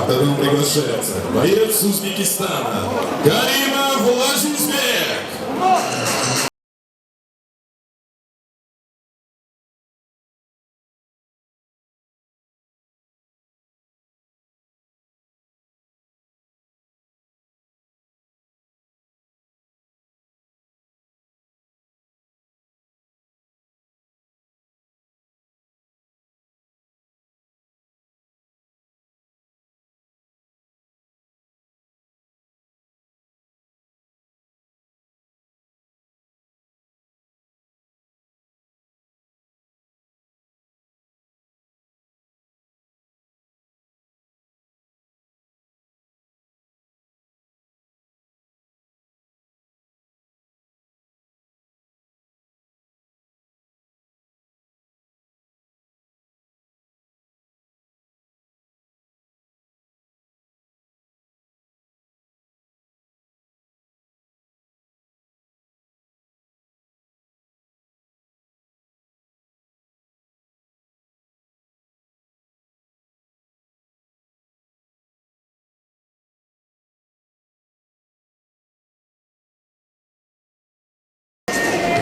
которым приглашается боец Узбекистана Каримов Лазизбек.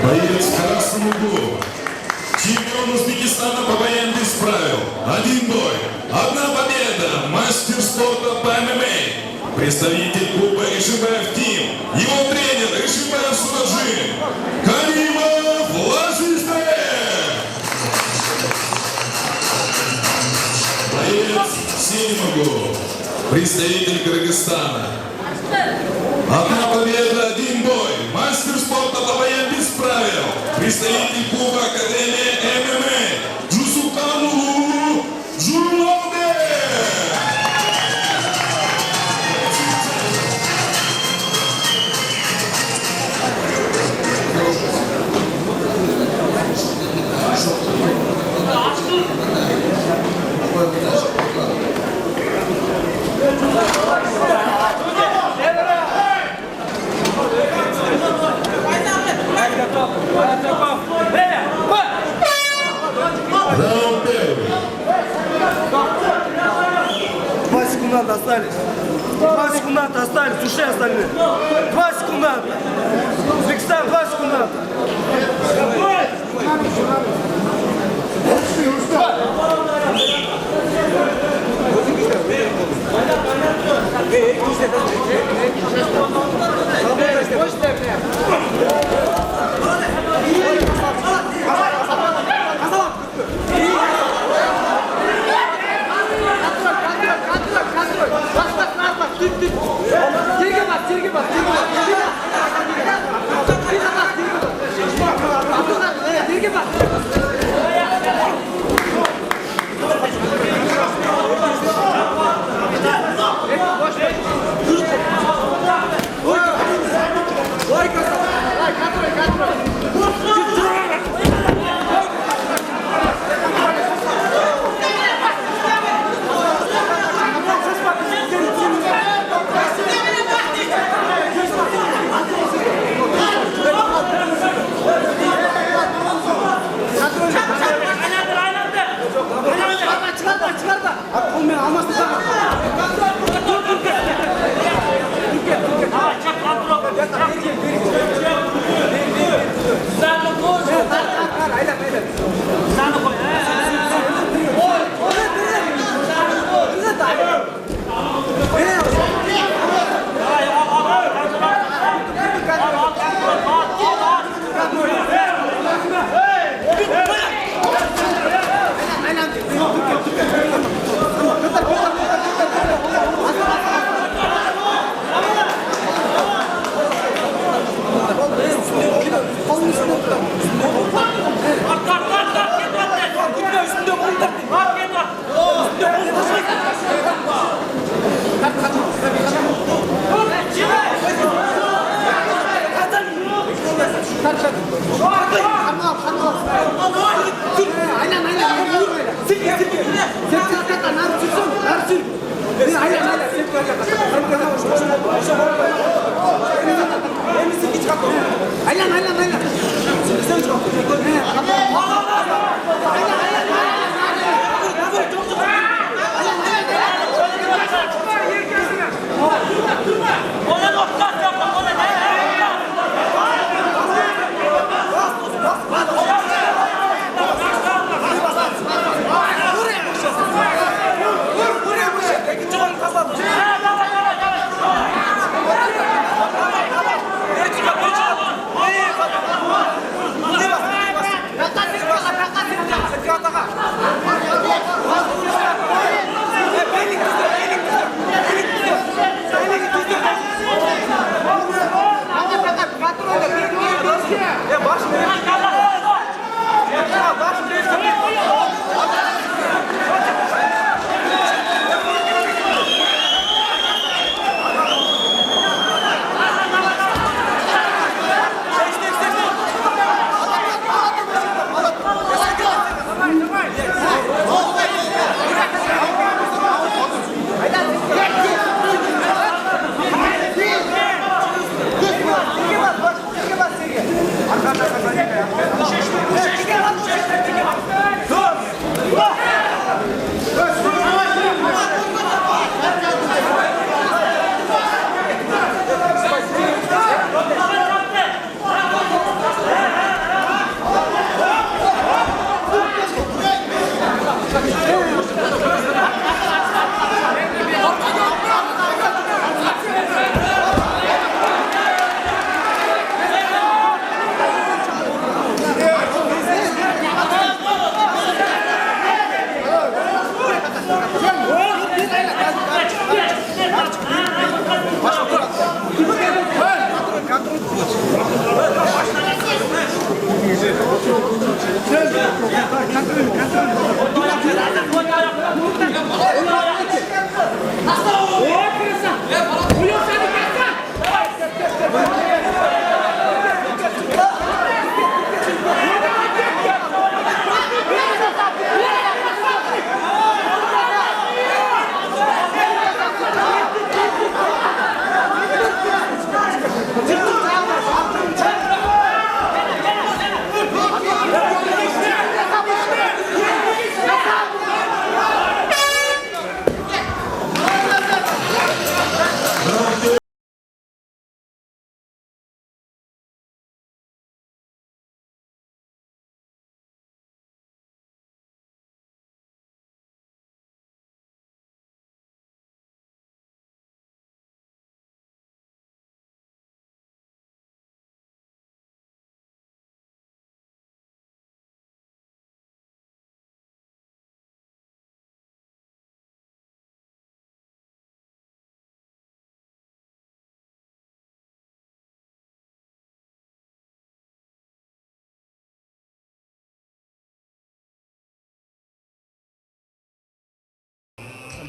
Боец в красном углу. Чемпион Узбекистана по боям без правил. 1 бой, 1 победа. Мастер спорта по ММА. Представитель клуба ИШБФ Его тренер Жусупжан. Каримов Лазизбек. Боец в синем углу. Представитель Кыргызстана. 1 победа, 1 бой. Мастер спорта по боям без правил. Представитель клуба Академии ММА. Жусупжан Жумгалбек. Раунд первый. 2 секунды остались. 2 секунды остались. Уши остальные. 2 секунды. Узбекистан, 2 секунды.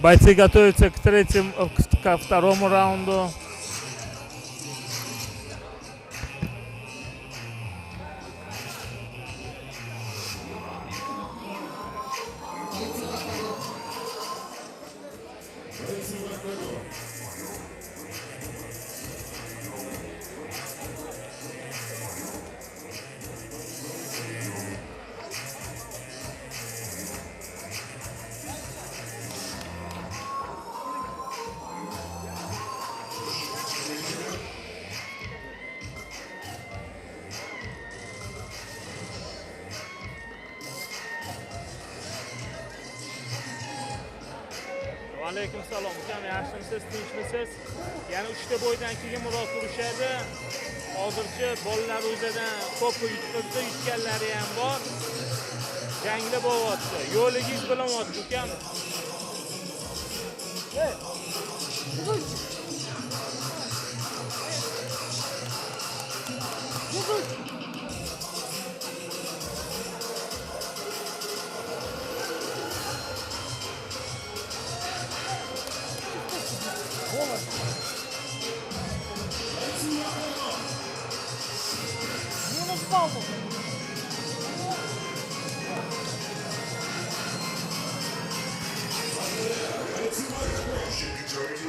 Бойцы готовятся ко второму раунду. Aleyküm salom. Ukam, yaxshimisiz, tinchmisiz? Yana 3 ta bo'ydan keyin muroq urishadi. Hozircha bolalar o'zidan ko'p yutqizdi, yutganlari ham bor. Jangda bo'lyapti. Yo'lingiz bilinyapti, ukam.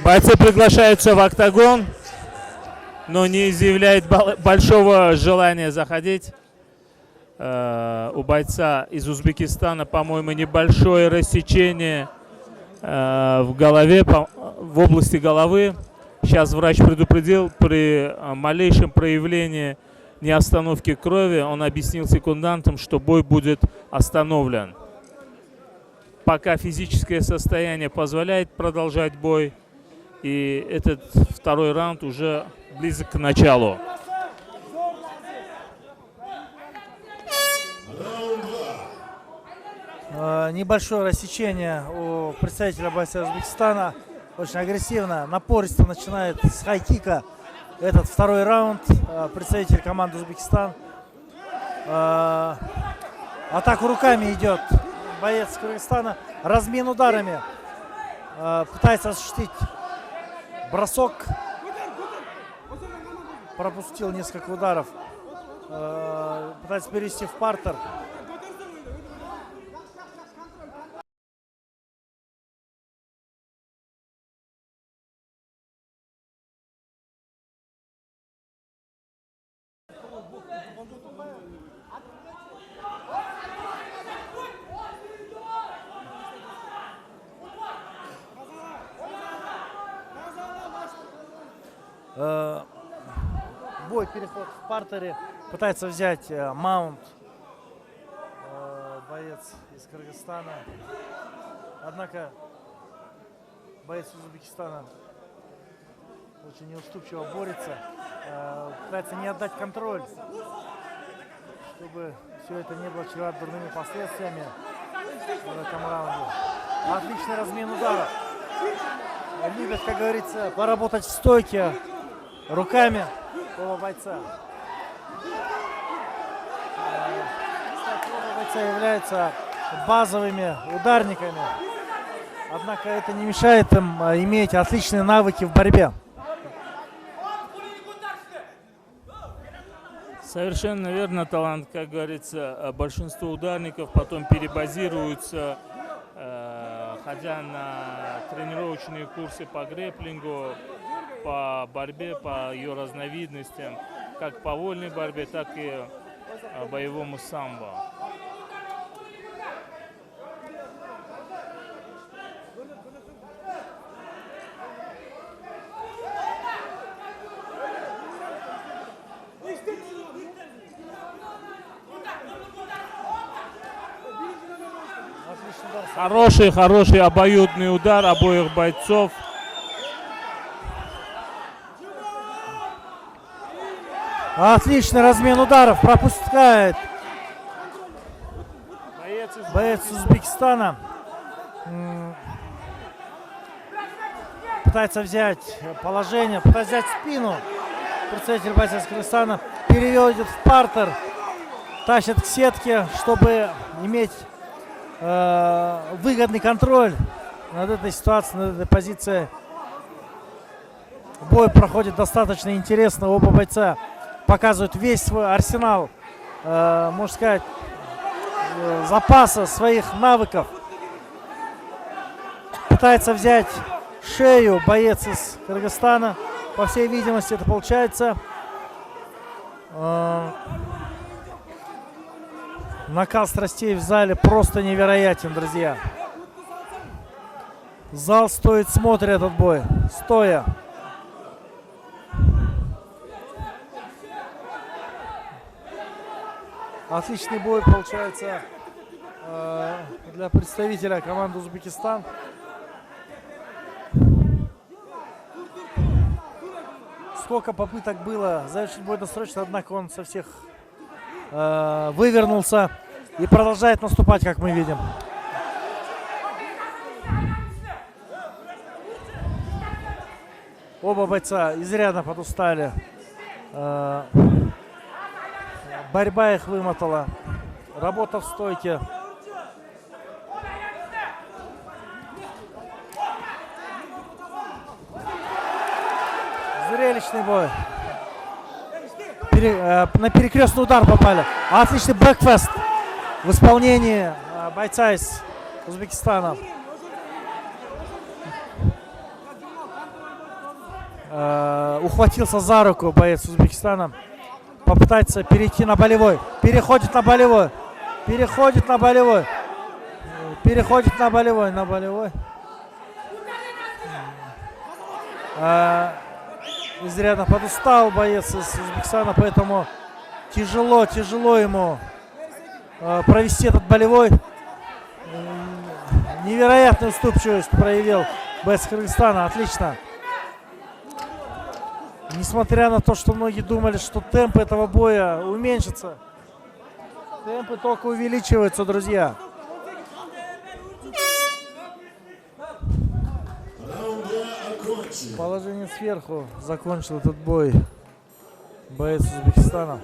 Бойцы приглашаются в октагон, но не изъявляют большого желания заходить. У бойца из Узбекистана, по-моему, небольшое рассечение в голове, в области головы. Сейчас врач предупредил, при малейшем проявлении неостановки крови, он объяснил секундантам, что бой будет остановлен. Пока физическое состояние позволяет продолжать бой, и этот второй раунд уже близок к началу. Небольшое рассечение у представителя бойца Узбекистана. Очень агрессивно, напористо начинает с хай-кика этот второй раунд. Представитель команды Узбекистан. Атаку руками идет боец Кыргызстана. Размен ударами. Пытается осуществить бросок. Пропустил несколько ударов. Пытается перевести в партер. Бой, переход в партере. Пытается взять маунт боец из Кыргызстана. Однако боец из Узбекистана очень неуступчиво борется. Пытается не отдать контроль, чтобы все это не было чревато дурными последствиями в этом раунде. Отличный размен ударов. Любят, как говорится, поработать в стойке руками оба бойца. Кстати, оба бойца являются базовыми ударниками. Однако это не мешает им иметь отличные навыки в борьбе. Совершенно верно, талант, как говорится, большинство ударников потом перебазируются, ходя на тренировочные курсы по грэпплингу, по борьбе, по ее разновидностям, как по вольной борьбе, так и боевому самбо. Хороший обоюдный удар обоих бойцов. Отличный размен ударов. Пропускает боец Узбекистана. Пытается взять положение, пытается взять спину. Представитель бойца из Кыргызстана переводит в партер. Тащит к сетке, чтобы иметь выгодный контроль над этой ситуацией, над этой позицией. Бой проходит достаточно интересно. Оба бойца показывают весь свой арсенал, можно сказать, запаса своих навыков. Пытается взять шею боец из Кыргызстана. По всей видимости, это получается. Накал страстей в зале просто невероятен, друзья. Зал стоит, смотрит этот бой, стоя. Отличный бой получается для представителя команды Узбекистан. Сколько попыток было завершить бой досрочно, однако он со всех вывернулся и продолжает наступать, как мы видим. Оба бойца изрядно подустали. Борьба их вымотала. Работа в стойке. Зрелищный бой. На перекрестный удар попали. Отличный бэкфест в исполнении бойца из Узбекистана. Ухватился за руку боец Узбекистана. Попытается перейти на болевой. Переходит на болевой. Переходит на болевой. Переходит на болевой. На болевой. Изрядно подустал боец из Узбекистана, поэтому тяжело ему провести этот болевой. Невероятную уступчивость проявил боец Кыргызстана. Отлично. Несмотря на то, что многие думали, что темп этого боя уменьшится, темпы только увеличиваются, друзья. Положение сверху закончил этот бой боец Узбекистана.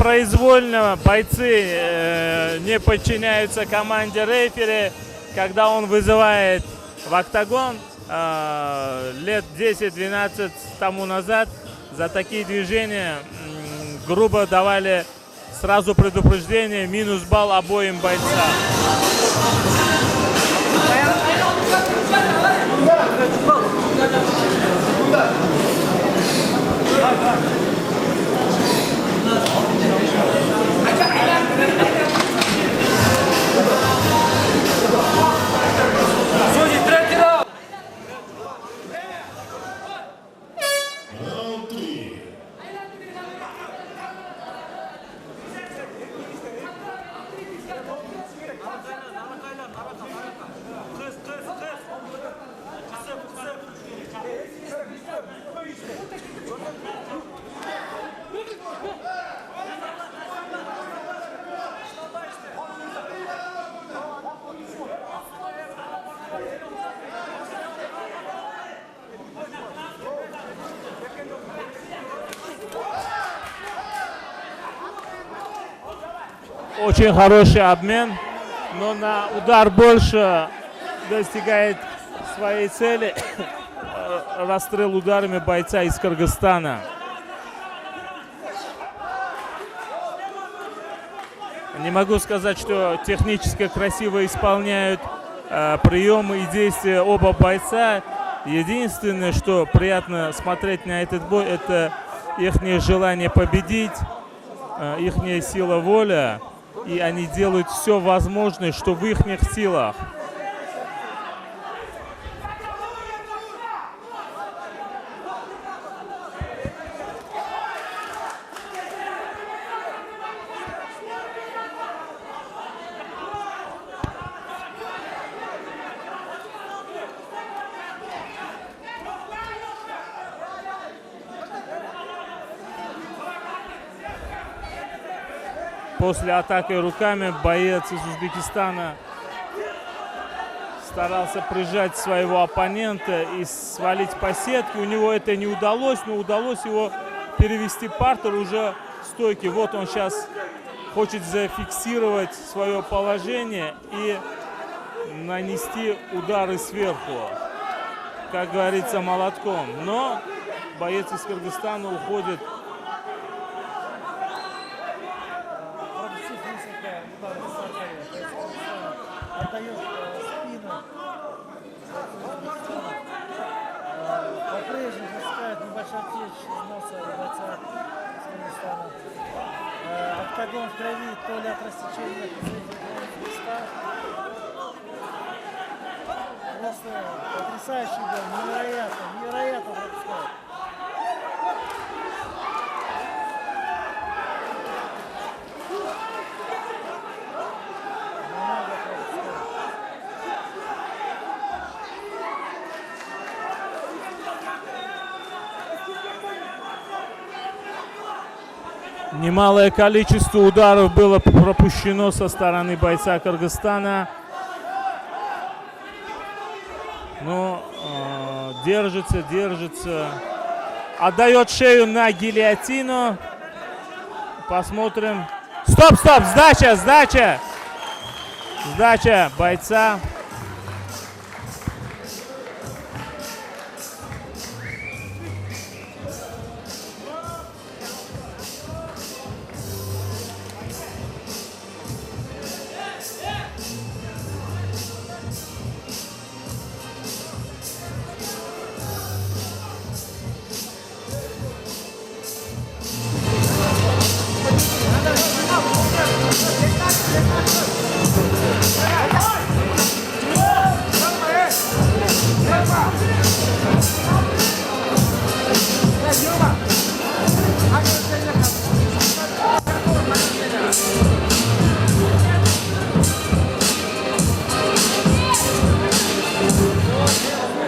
Произвольно бойцы не подчиняются команде рефери, когда он вызывает в октагон лет 10-12 тому назад. За такие движения грубо давали сразу предупреждение, минус балл обоим бойцам. очень хороший обмен, но на удар больше достигает своей цели. Расстрел ударами бойца из Кыргызстана. Не могу сказать, что технически красиво исполняют приемы и действия оба бойца. Единственное, что приятно смотреть на этот бой, это их желание победить, их сила воля. И они делают все возможное, что в их силах. После атаки руками боец из Узбекистана старался прижать своего оппонента и свалить по сетке. У него это не удалось, но удалось его перевести партер уже в стойке. Вот он сейчас хочет зафиксировать свое положение и нанести удары сверху, как говорится, молотком. Но боец из Кыргызстана уходит. Отдает спину. По-прежнему запускает небольшой течь из носа бойца из Кыргызстана. Октагон в крови, то ли от растечения листа. Просто потрясающий бой, невероятно пропускает. Немалое количество ударов было пропущено со стороны бойца Кыргызстана. Но держится. Отдает шею на гильотину. Посмотрим. Стоп! Сдача бойца.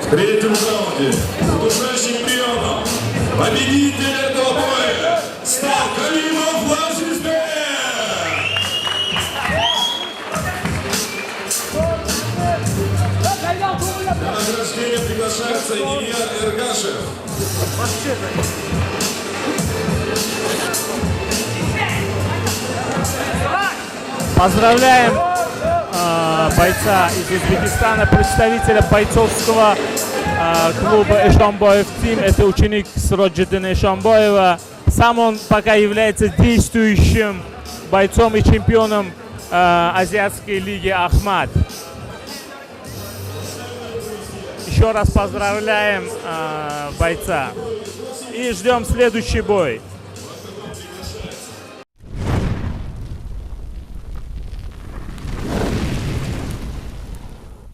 В третьем раунде удушающим приемом победитель этого боя стал Каримов Лазизбек. На награждение приглашается Илья Эргашев. Поздравляем бойца из Узбекистана, представителя бойцовского клуба Эшонбоев Тим. Это ученик Сроджиддина Эшонбоева. Сам он пока является действующим бойцом и чемпионом Азиатской лиги Ахмад. Еще раз поздравляем бойца и ждем следующий бой.